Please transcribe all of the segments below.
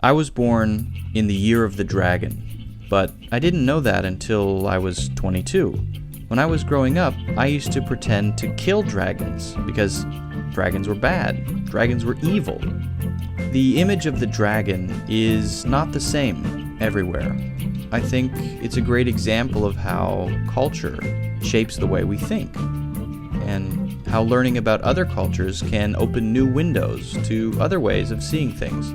I was born in the year of the dragon, but I didn't know that until I was 22. When I was growing up, I used to pretend to kill dragons because dragons were bad, dragons were evil. The image of the dragon is not the same everywhere. I think it's a great example of how culture shapes the way we think, and how learning about other cultures can open new windows to other ways of seeing things.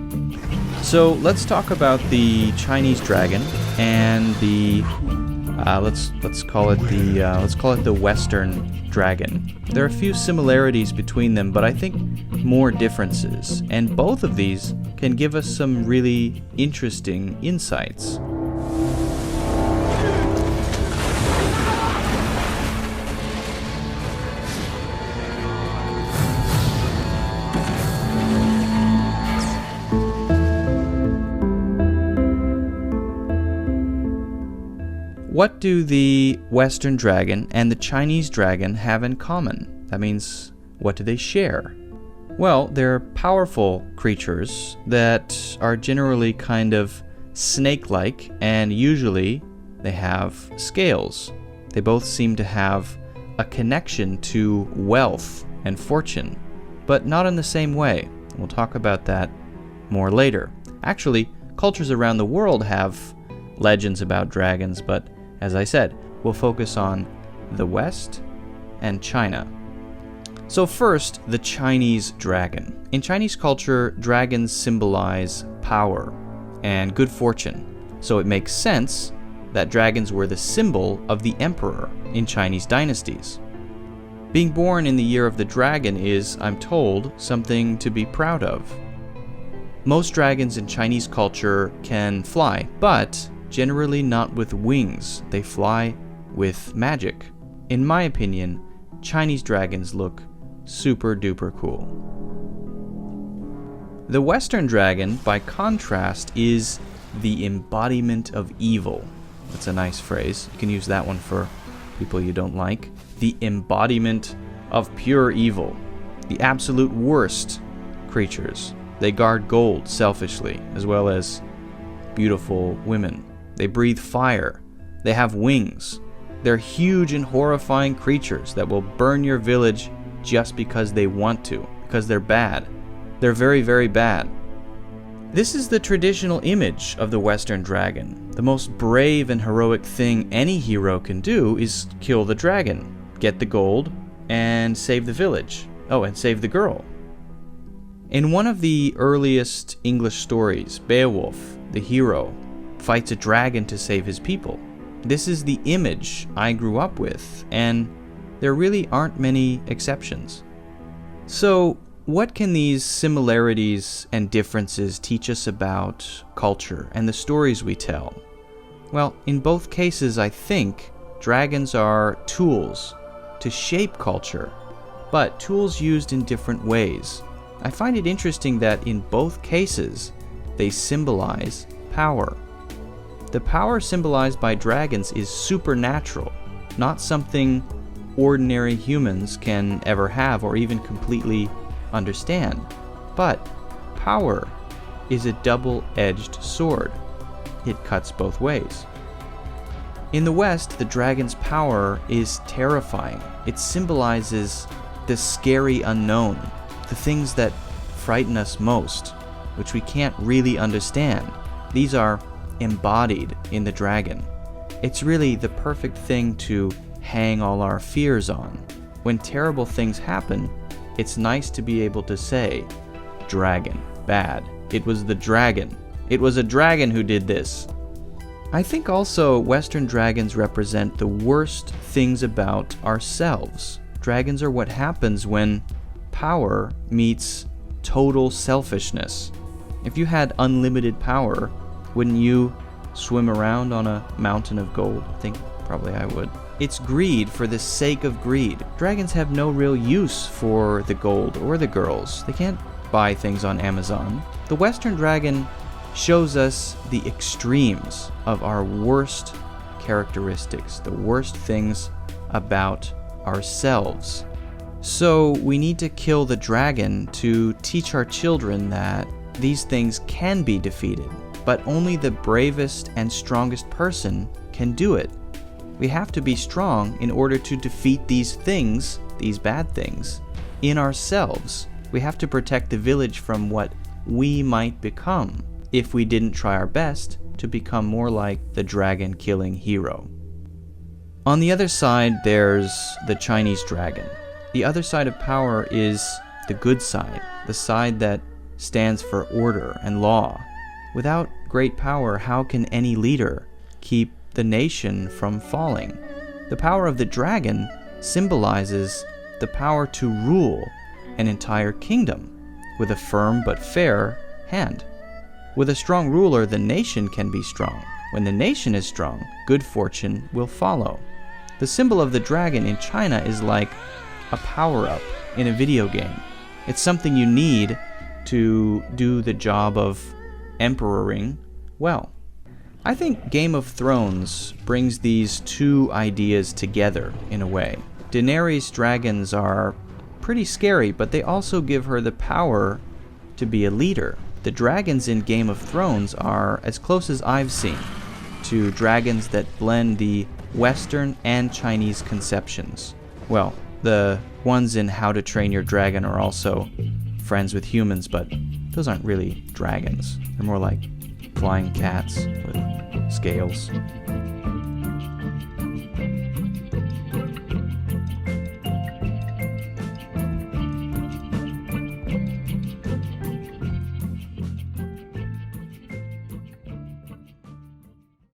So let's talk about the Chinese dragon and the let's call it the Western dragon. There are a few similarities between them, but I think more differences, and both of these can give us some really interesting insights. What do the Western dragon and the Chinese dragon have in common? That means, what do they share? Well, they're powerful creatures that are generally kind of snake-like, and usually they have scales. They both seem to have a connection to wealth and fortune, but not in the same way. We'll talk about that more later. Actually, cultures around the world have legends about dragons, but as I said, we'll focus on the West and China. So first, the Chinese dragon. In Chinese culture, dragons symbolize power and good fortune. So it makes sense that dragons were the symbol of the emperor in Chinese dynasties. Being born in the year of the dragon is, I'm told, something to be proud of. Most dragons in Chinese culture can fly, but generally not with wings. They fly with magic. In my opinion, Chinese dragons look super duper cool. The Western dragon, by contrast, is the embodiment of evil. That's a nice phrase. You can use that one for people you don't like. The embodiment of pure evil. The absolute worst creatures. They guard gold selfishly, as well as beautiful women. They breathe fire. They have wings. They're huge and horrifying creatures that will burn your village just because they want to, because they're bad. They're very, very bad. This is the traditional image of the Western dragon. The most brave and heroic thing any hero can do is kill the dragon, get the gold, and save the village. Oh, and save the girl. In one of the earliest English stories, Beowulf, the hero, fights a dragon to save his people. This is the image I grew up with, and there really aren't many exceptions. So, what can these similarities and differences teach us about culture and the stories we tell? Well, in both cases, I think dragons are tools to shape culture, but tools used in different ways. I find it interesting that in both cases, they symbolize power. The power symbolized by dragons is supernatural, not something ordinary humans can ever have or even completely understand. But power is a double-edged sword. It cuts both ways. In the West, the dragon's power is terrifying. It symbolizes the scary unknown, the things that frighten us most, which we can't really understand. These are embodied in the dragon. It's really the perfect thing to hang all our fears on. When terrible things happen, it's nice to be able to say, dragon, bad. It was the dragon. It was a dragon who did this. I think also Western dragons represent the worst things about ourselves. Dragons are what happens when power meets total selfishness. If you had unlimited power, wouldn't you swim around on a mountain of gold? I think probably I would. It's greed for the sake of greed. Dragons have no real use for the gold or the girls. They can't buy things on Amazon. The Western dragon shows us the extremes of our worst characteristics, the worst things about ourselves. So we need to kill the dragon to teach our children that these things can be defeated, but only the bravest and strongest person can do it. We have to be strong in order to defeat these things, these bad things, in ourselves. We have to protect the village from what we might become if we didn't try our best to become more like the dragon-killing hero. On the other side, there's the Chinese dragon. The other side of power is the good side, the side that stands for order and law. Without great power, how can any leader keep the nation from falling? The power of the dragon symbolizes the power to rule an entire kingdom with a firm but fair hand. With a strong ruler, the nation can be strong. When the nation is strong, good fortune will follow. The symbol of the dragon in China is like a power-up in a video game. It's something you need to do the job of emperoring well. I think Game of Thrones brings these two ideas together in a way. Daenerys' dragons are pretty scary, but they also give her the power to be a leader. The dragons in Game of Thrones are, as close as I've seen, to dragons that blend the Western and Chinese conceptions. Well, the ones in How to Train Your Dragon are also friends with humans, but those aren't really dragons. They're more like flying cats with scales.